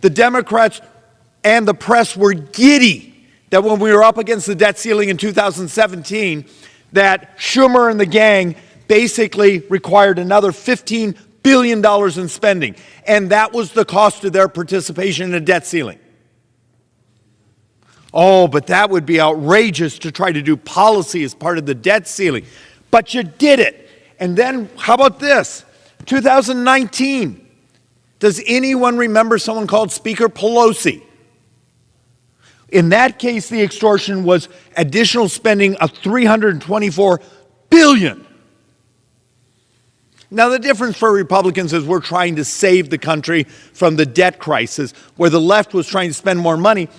The Democrats and the press were giddy that when we were up against the debt ceiling in 2017, that Schumer and the gang basically required another $15 billion in spending. And that was the cost of their participation in a debt ceiling. Oh, but that would be outrageous to try to do policy as part of the debt ceiling. But you did it. And then, how about this? 2019. Does anyone remember someone called Speaker Pelosi? In that case, the extortion was additional spending of $324 billion. Now, the difference for Republicans is we're trying to save the country from the debt crisis, where the left was trying to spend more money.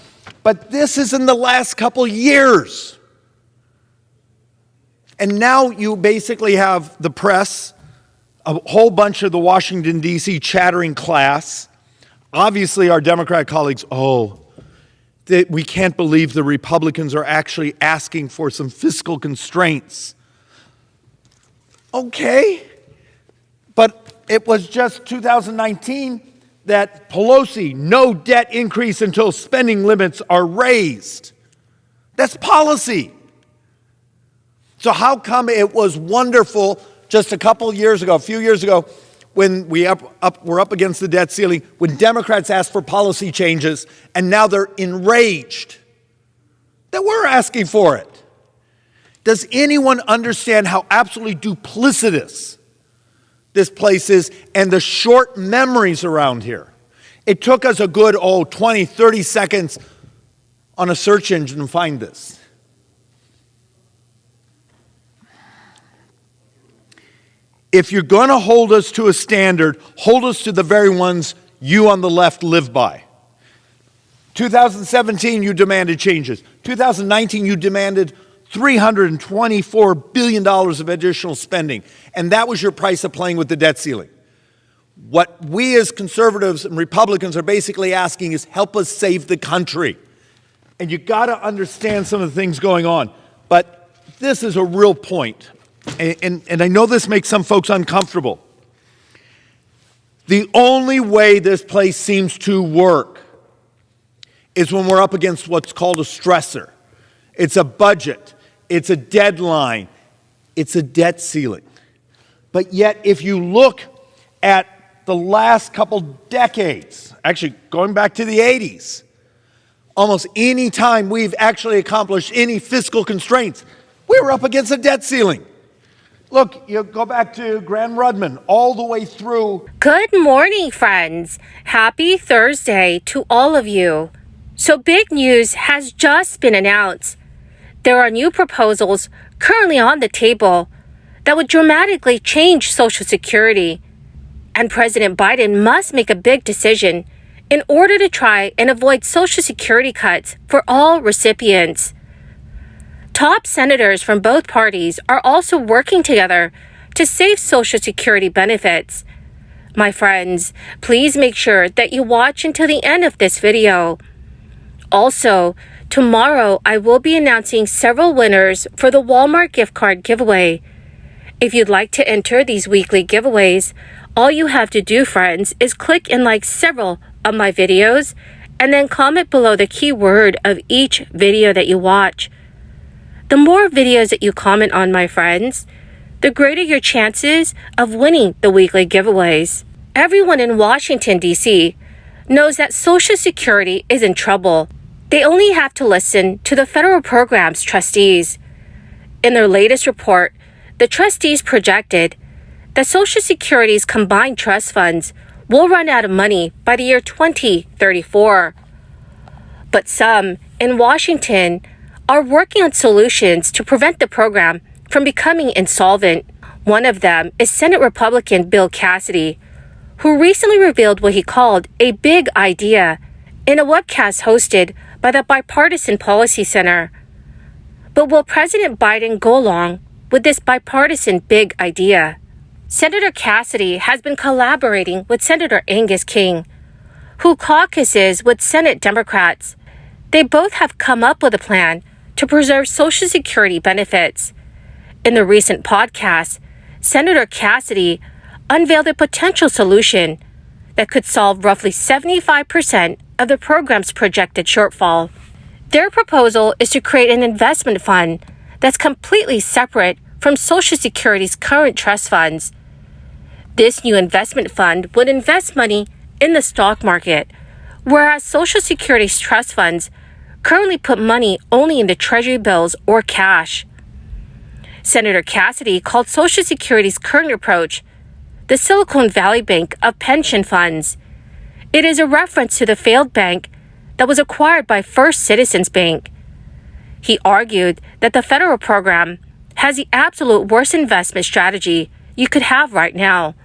But this is in the last couple years. And now you basically have the press, a whole bunch of the Washington, D.C. chattering class. Obviously, our Democrat colleagues, we can't believe the Republicans are actually asking for some fiscal constraints. Okay, but it was just 2019 that Pelosi, no debt increase until spending limits are raised. That's policy. So how come it was wonderful just a few years ago, when we're up against the debt ceiling, when Democrats asked for policy changes, and now they're enraged that we're asking for it? Does anyone understand how absolutely duplicitous this place is and the short memories around here? It took us a good, 20, 30 seconds on a search engine to find this. If you're going to hold us to a standard, hold us to the very ones you on the left live by. 2017, you demanded changes. 2019, you demanded $324 billion of additional spending. And that was your price of playing with the debt ceiling. What we as conservatives and Republicans are basically asking is help us save the country. And you got to understand some of the things going on. But this is a real point. And I know this makes some folks uncomfortable. The only way this place seems to work is when we're up against what's called a stressor. It's a budget. It's a deadline. It's a debt ceiling. But yet, if you look at the last couple decades, actually going back to the 80s, almost any time we've actually accomplished any fiscal constraints, we were up against a debt ceiling. Look, you go back to Grand Rudman, all the way through. Good morning, friends. Happy Thursday to all of you. So big news has just been announced. There are new proposals currently on the table that would dramatically change Social Security. And President Biden must make a big decision in order to try and avoid Social Security cuts for all recipients. Top senators from both parties are also working together to save Social Security benefits. My friends, please make sure that you watch until the end of this video. Also, tomorrow I will be announcing several winners for the Walmart gift card giveaway. If you'd like to enter these weekly giveaways, all you have to do, friends, is click and like several of my videos and then comment below the keyword of each video that you watch. The more videos that you comment on, my friends, the greater your chances of winning the weekly giveaways. Everyone in Washington, D.C. knows that Social Security is in trouble. They only have to listen to the federal program's trustees. In their latest report, the trustees projected that Social Security's combined trust funds will run out of money by the year 2034. But some in Washington are working on solutions to prevent the program from becoming insolvent. One of them is Senate Republican Bill Cassidy, who recently revealed what he called a big idea in a webcast hosted by the Bipartisan Policy Center. But will President Biden go along with this bipartisan big idea? Senator Cassidy has been collaborating with Senator Angus King, who caucuses with Senate Democrats. They both have come up with a plan to preserve Social Security benefits. In the recent podcast, Senator Cassidy unveiled a potential solution that could solve roughly 75% of the program's projected shortfall. Their proposal is to create an investment fund that's completely separate from Social Security's current trust funds. This new investment fund would invest money in the stock market, whereas Social Security's trust funds currently put money only into treasury bills or cash. Senator Cassidy called Social Security's current approach the Silicon Valley Bank of pension funds. It is a reference to the failed bank that was acquired by First Citizens Bank. He argued that the federal program has the absolute worst investment strategy you could have right now,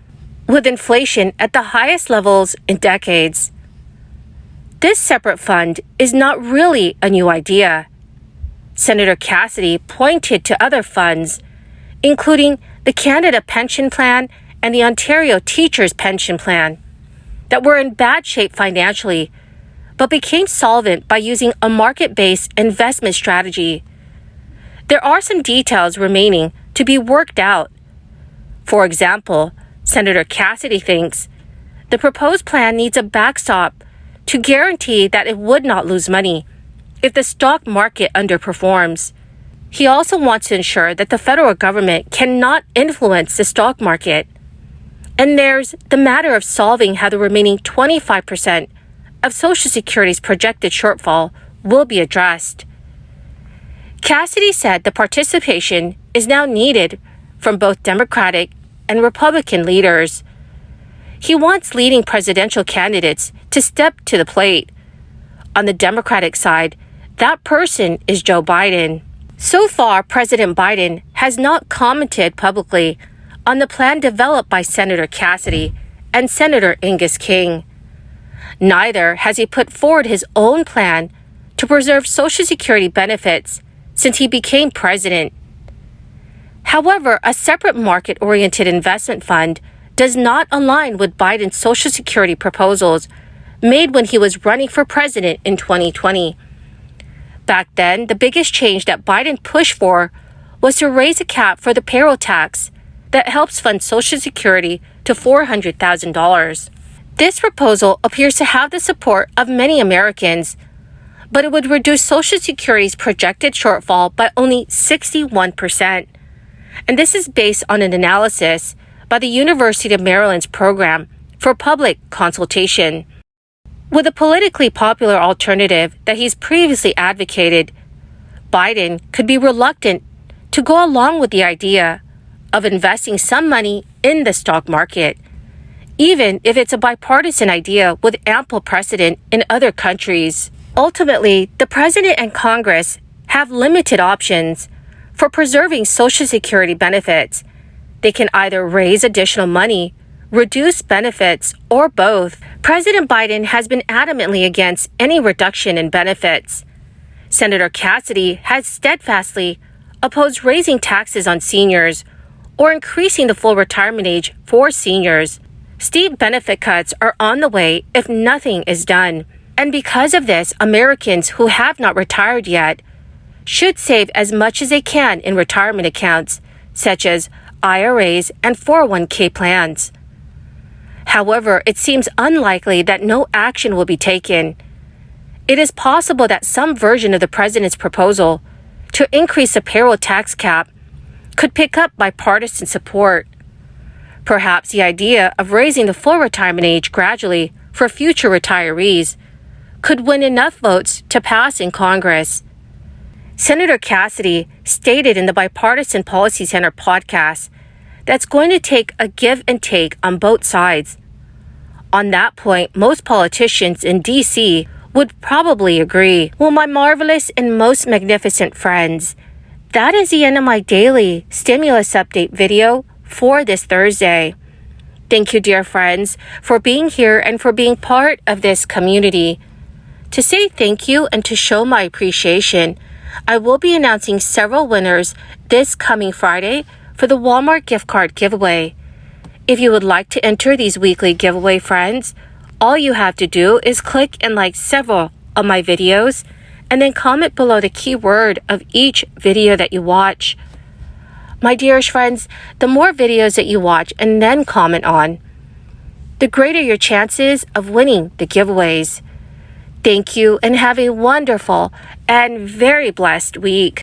with inflation at the highest levels in decades. This separate fund is not really a new idea. Senator Cassidy pointed to other funds, including the Canada Pension Plan and the Ontario Teachers Pension Plan, that were in bad shape financially, but became solvent by using a market-based investment strategy. There are some details remaining to be worked out. For example, Senator Cassidy thinks the proposed plan needs a backstop to guarantee that it would not lose money if the stock market underperforms. He also wants to ensure that the federal government cannot influence the stock market. And there's the matter of solving how the remaining 25% of Social Security's projected shortfall will be addressed. Cassidy said the participation is now needed from both Democratic and Republican leaders. He wants leading presidential candidates to step to the plate. On the Democratic side, that person is Joe Biden. So far, President Biden has not commented publicly on the plan developed by Senator Cassidy and Senator Angus King. Neither has he put forward his own plan to preserve Social Security benefits since he became president. However, a separate market-oriented investment fund does not align with Biden's Social Security proposals made when he was running for president in 2020. Back then, the biggest change that Biden pushed for was to raise a cap for the payroll tax that helps fund Social Security to $400,000. This proposal appears to have the support of many Americans, but it would reduce Social Security's projected shortfall by only 61%. And this is based on an analysis by the University of Maryland's program for public consultation. With a politically popular alternative that he's previously advocated, Biden could be reluctant to go along with the idea of investing some money in the stock market, even if it's a bipartisan idea with ample precedent in other countries. Ultimately, the president and Congress have limited options for preserving Social Security benefits. They can either raise additional money, reduce benefits, or both. President Biden has been adamantly against any reduction in benefits. Senator Cassidy has steadfastly opposed raising taxes on seniors or increasing the full retirement age for seniors. Steep benefit cuts are on the way if nothing is done. And because of this, Americans who have not retired yet should save as much as they can in retirement accounts, such as IRAs and 401k plans. However, it seems unlikely that no action will be taken. It is possible that some version of the president's proposal to increase the payroll tax cap could pick up bipartisan support. Perhaps the idea of raising the full retirement age gradually for future retirees could win enough votes to pass in Congress. Senator Cassidy stated in the Bipartisan Policy Center podcast that's going to take a give and take on both sides. On that point, most politicians in D.C. would probably agree. Well, my marvelous and most magnificent friends, that is the end of my daily stimulus update video for this Thursday. Thank you, dear friends, for being here and for being part of this community. To say thank you and to show my appreciation, I will be announcing several winners this coming Friday for the Walmart gift card giveaway. If you would like to enter these weekly giveaway, friends, all you have to do is click and like several of my videos and then comment below the keyword of each video that you watch. My dearest friends, the more videos that you watch and then comment on, the greater your chances of winning the giveaways. Thank you and have a wonderful and very blessed week.